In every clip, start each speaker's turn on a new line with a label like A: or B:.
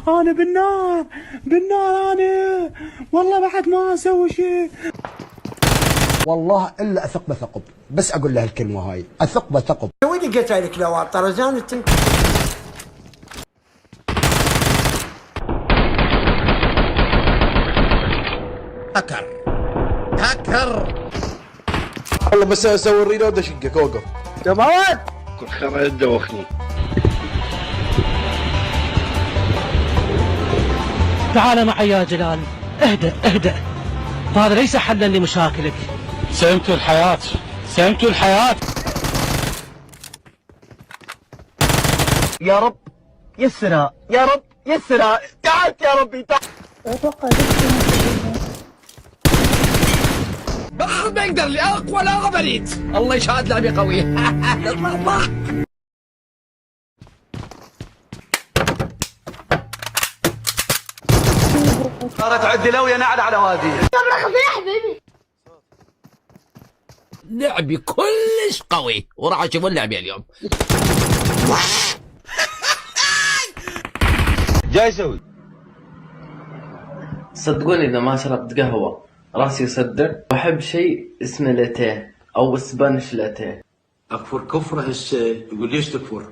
A: انا بالنار بالنار انا والله بعد ما اسوي شيء.
B: والله الا اثق بثقب، بس اقول له الكلمه هاي، اثق بثقب.
C: وين لقيت لك لو طرزان انت؟
D: هاكر والله بس اسوي الريلود اشقك. اوقف
C: جماعات
D: كل خير دوخني.
E: تعال معي يا جلال، اهدأ اهدأ، هذا ليس حلا لمشاكلك.
A: سلمت الحياة سلمت الحياة.
C: يا رب يسرها، يا رب يسرها، تعال يا ربي تعال.
F: اتوقع
D: ما يقدر لي اقوى لا بريد. الله يشهد لعبي قوي. اطلع
C: صارت عدي لو يا نعل على وادي.
F: يا حبيبي
D: لعبي كلش قوي وراح اشوف لعبي اليوم.
C: جاي يسوي
G: صدقوني إذا ما شربت قهوة راسي يصدع، وأحب شيء اسمه لاتيه أو اسبانيش لاتيه.
C: اكفر كفره هسه يقول ليش تكفر؟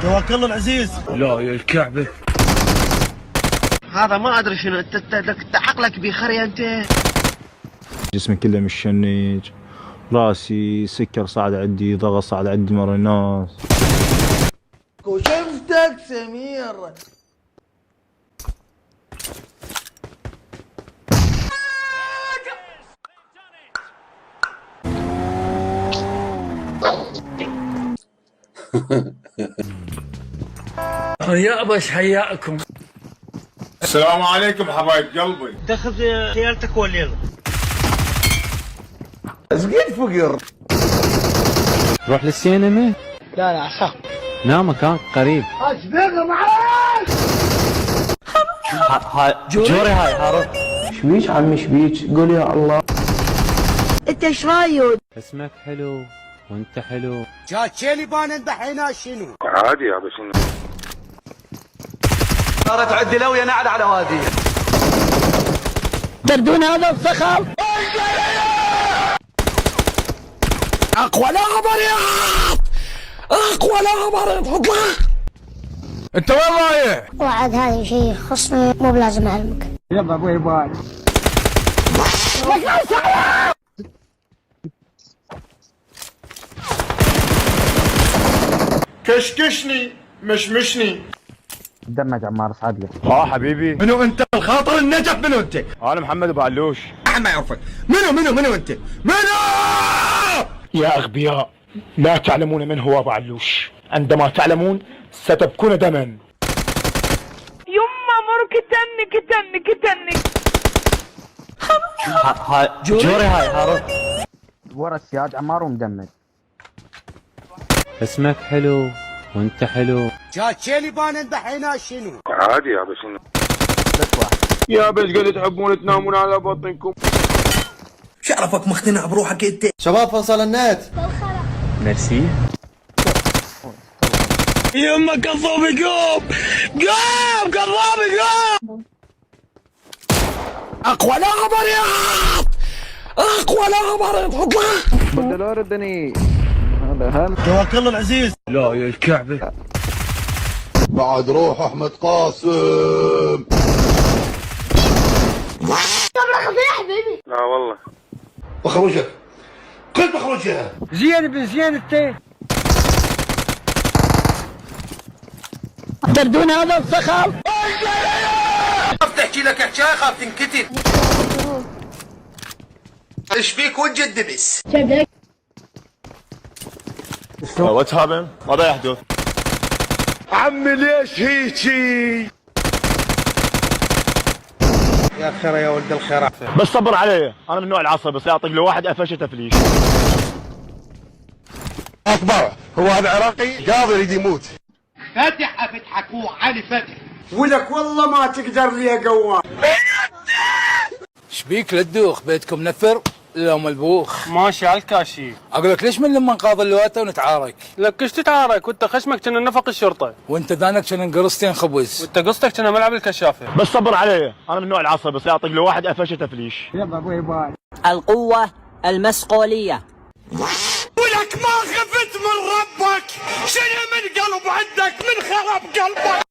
A: توكل الله العزيز. لا يا الكعبة
C: هذا ما ادري شنو انت عقلك بيخري انت.
H: جسمي كله مشنج، راسي سكر صعد عندي، ضغط صعد عندي مر الناس.
C: وشفتك سمير.
A: يابش حياكم.
I: السلام عليكم حبايب قلبي.
C: تاخذ خيالتك ولا سقيت فقر.
J: روح للسينما؟
C: لا لا عشاق.
J: لا مكان قريب.
C: اشبيك معاك.
J: جوري هاي هارون. شبيك عمي شبيك؟ قول يا الله.
C: انت ايش رايك؟
J: اسمك حلو وانت حلو.
C: شاتشيلي بان دحينا شنو؟
I: عادي يا بس
C: صارت عدي لو يا نعل على وادي.
E: تردون هذا الصخب.
D: اقوى لا بريض اقوى لا بريض. اطلع انت وين رايح؟
F: وعد هذا شيء يخصني مو بلازم اعلمك.
C: يلا ابوي باي.
I: كشكشني مشمشني.
J: دمج عمار صعد لي.
H: حبيبي.
D: منو انت الخاطر النجف؟ منو انت؟
H: انا محمد ابو علوش.
D: احد ما يعرفك. منو انت؟ منو؟
H: يا اغبياء، لا تعلمون من هو ابو علوش، عندما تعلمون ستبكون دما.
E: يما مرك كتني
J: جوري هاي هارون. ورا السياد عمار ومدمج. اسمك حلو وانت حلو.
C: شاتشيلي بان دحينا شنو؟
I: عادي يا بس
H: يا بس قد تحبون تنامون على بطنكم.
D: شعرفك مقتنع بروحك انت.
C: شباب فصل النت.
J: ميرسي.
D: يما قضابي قوم قضابي قوم. اقوى لا بريض اقوى لا بريض. اطلع
J: بدلوا ردني. هذا هم.
A: توكل الله العزيز. لا يا الكعبة
I: بعد روح احمد قاسم.
F: يا حبيبي
I: لا والله.
D: بخرجك قلت بخرجها.
C: زين بزين انت.
E: تردون هذا الصخب.
D: خاف تحكي لك حكايه خاف تنكتب. ايش فيك وجه الدبس؟
H: واتس هابن؟ ماذا يحدث؟
I: عمي ليش هيجي؟
C: يا خير يا ولد الخير.
H: بس صبر علي، انا من النوع العصبي، بس اعطيك لو واحد افشه تفليش.
I: اكبر هو هذا عراقي قاضي يريد يموت.
C: فتح فتحك علي فتح. ولك والله ما تقدر لي يا قوام.
D: شبيك للدوخ بيتكم نفر؟ لا ملبوخ
A: ماشي على الكاشي.
D: اقول لك ليش من لما نقاضي اللواته ونتعارك؟
A: لك ايش تتعارك وانت خشمك كنا نفق الشرطه،
D: وانت ذانك كنا نقرصتين خبز،
A: وانت قصتك كنا ملعب الكشافه.
H: بس صبر علي، انا من نوع العصبي، بس يعطيك لو واحد قفشه تفليش.
E: القوة المسؤولية.
I: ولك ما خفت من ربك، شنو من قلب عندك من خرب قلبك.